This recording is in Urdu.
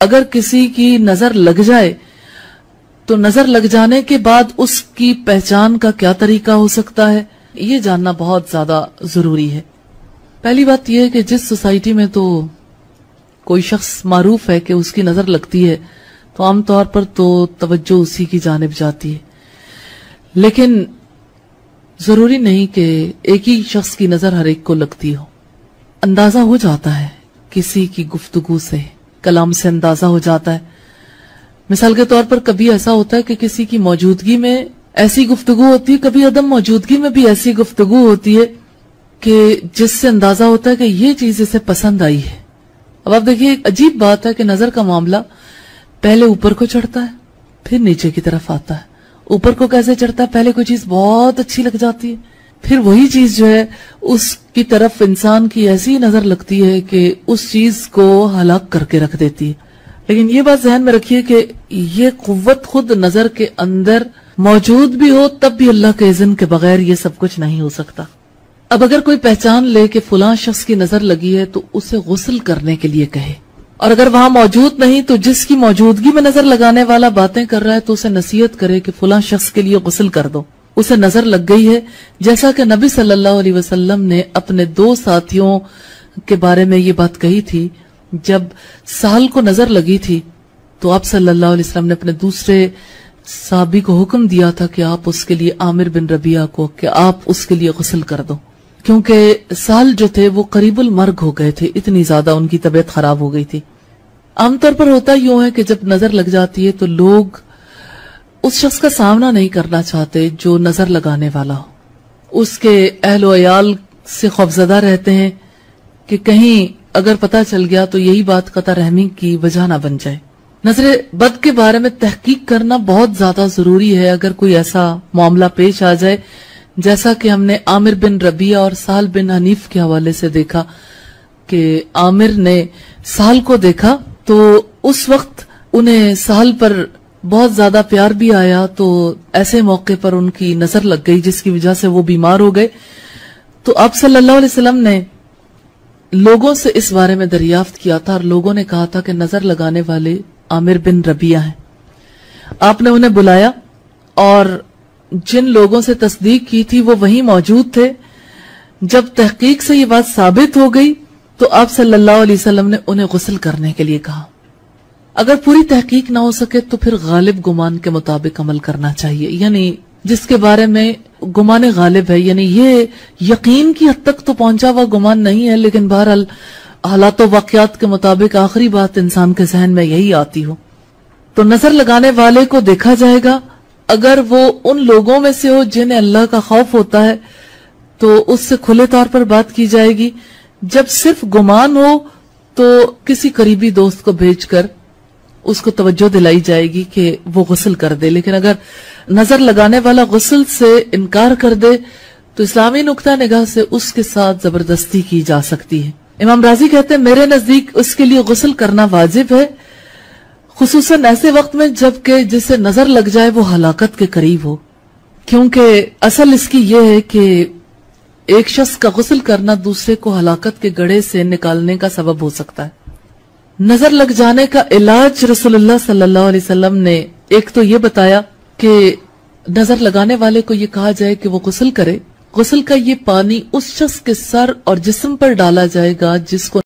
اگر کسی کی نظر لگ جائے تو نظر لگ جانے کے بعد اس کی پہچان کا کیا طریقہ ہو سکتا ہے، یہ جاننا بہت زیادہ ضروری ہے۔ پہلی بات یہ ہے کہ جس سوسائٹی میں تو کوئی شخص معروف ہے کہ اس کی نظر لگتی ہے تو عام طور پر تو توجہ اسی کی جانب جاتی ہے، لیکن ضروری نہیں کہ ایک ہی شخص کی نظر ہر ایک کو لگتی ہو۔ اندازہ ہو جاتا ہے کسی کی گفتگو سے، کلام سے اندازہ ہو جاتا ہے۔ مثال کے طور پر کبھی ایسا ہوتا ہے کہ کسی کی موجودگی میں ایسی گفتگو ہوتی ہے، کبھی عدم موجودگی میں بھی ایسی گفتگو ہوتی ہے کہ جس سے اندازہ ہوتا ہے کہ یہ چیز اسے پسند آئی ہے۔ اب آپ دیکھیے، ایک عجیب بات ہے کہ نظر کا معاملہ پہلے اوپر کو چڑھتا ہے پھر نیچے کی طرف آتا ہے۔ اوپر کو کیسے چڑھتا ہے؟ پہلے کوئی چیز بہت اچھی لگ جاتی ہے، پھر وہی چیز جو ہے اس کی طرف انسان کی ایسی نظر لگتی ہے کہ اس چیز کو ہلاک کر کے رکھ دیتی ہے۔ لیکن یہ بات ذہن میں رکھیے کہ یہ قوت خود نظر کے اندر موجود بھی ہو تب بھی اللہ کے اذن کے بغیر یہ سب کچھ نہیں ہو سکتا۔ اب اگر کوئی پہچان لے کہ فلاں شخص کی نظر لگی ہے تو اسے غسل کرنے کے لیے کہے، اور اگر وہاں موجود نہیں تو جس کی موجودگی میں نظر لگانے والا باتیں کر رہا ہے تو اسے نصیحت کرے کہ فلاں شخص کے لیے غسل کر دو، اسے نظر لگ گئی ہے۔ جیسا کہ نبی صلی اللہ علیہ وسلم نے اپنے 2 ساتھیوں کے بارے میں یہ بات کہی تھی، جب سہل کو نظر لگی تھی تو آپ صلی اللہ علیہ وسلم نے اپنے دوسرے صحابی کو حکم دیا تھا کہ آپ اس کے لیے عامر بن ربیعہ کو کہ آپ اس کے لیے غسل کر دو، کیونکہ سہل جو تھے وہ قریب المرگ ہو گئے تھے، اتنی زیادہ ان کی طبیعت خراب ہو گئی تھی۔ عام طور پر ہوتا یوں ہے کہ جب نظر لگ جاتی ہے تو لوگ اس شخص کا سامنا نہیں کرنا چاہتے جو نظر لگانے والا ہو، اس کے اہل و عیال سے خوفزدہ رہتے ہیں کہ کہیں اگر پتہ چل گیا تو یہی بات قطع رحمی کی وجہ نہ بن جائے۔ نظر بد کے بارے میں تحقیق کرنا بہت زیادہ ضروری ہے اگر کوئی ایسا معاملہ پیش آ جائے جیسا کہ ہم نے عامر بن ربیعہ اور سہل بن حنیف کے حوالے سے دیکھا کہ عامر نے سہل کو دیکھا تو اس وقت انہیں سہل پر بہت زیادہ پیار بھی آیا، تو ایسے موقع پر ان کی نظر لگ گئی جس کی وجہ سے وہ بیمار ہو گئے۔ تو آپ صلی اللہ علیہ وسلم نے لوگوں سے اس بارے میں دریافت کیا تھا اور لوگوں نے کہا تھا کہ نظر لگانے والے عامر بن ربیعہ ہیں۔ آپ نے انہیں بلایا اور جن لوگوں سے تصدیق کی تھی وہ وہیں موجود تھے۔ جب تحقیق سے یہ بات ثابت ہو گئی تو آپ صلی اللہ علیہ وسلم نے انہیں غسل کرنے کے لیے کہا۔ اگر پوری تحقیق نہ ہو سکے تو پھر غالب گمان کے مطابق عمل کرنا چاہیے، یعنی جس کے بارے میں گمان غالب ہے، یعنی یہ یقین کی حد تک تو پہنچا ہوا گمان نہیں ہے، لیکن بہرحال حالات و واقعات کے مطابق آخری بات انسان کے ذہن میں یہی آتی ہو، تو نظر لگانے والے کو دیکھا جائے گا۔ اگر وہ ان لوگوں میں سے ہو جنہیں اللہ کا خوف ہوتا ہے تو اس سے کھلے طور پر بات کی جائے گی۔ جب صرف گمان ہو تو کسی قریبی دوست کو بھیج کر اس کو توجہ دلائی جائے گی کہ وہ غسل کر دے، لیکن اگر نظر لگانے والا غسل سے انکار کر دے تو اسلامی نقطہ نگاہ سے اس کے ساتھ زبردستی کی جا سکتی ہے۔ امام رازی کہتے ہیں میرے نزدیک اس کے لیے غسل کرنا واجب ہے، خصوصاً ایسے وقت میں جبکہ جسے نظر لگ جائے وہ ہلاکت کے قریب ہو، کیونکہ اصل اس کی یہ ہے کہ ایک شخص کا غسل کرنا دوسرے کو ہلاکت کے گڑھے سے نکالنے کا سبب ہو سکتا ہے۔ نظر لگ جانے کا علاج رسول اللہ صلی اللہ علیہ وسلم نے ایک تو یہ بتایا کہ نظر لگانے والے کو یہ کہا جائے کہ وہ غسل کرے۔ غسل کا یہ پانی اس شخص کے سر اور جسم پر ڈالا جائے گا جس کو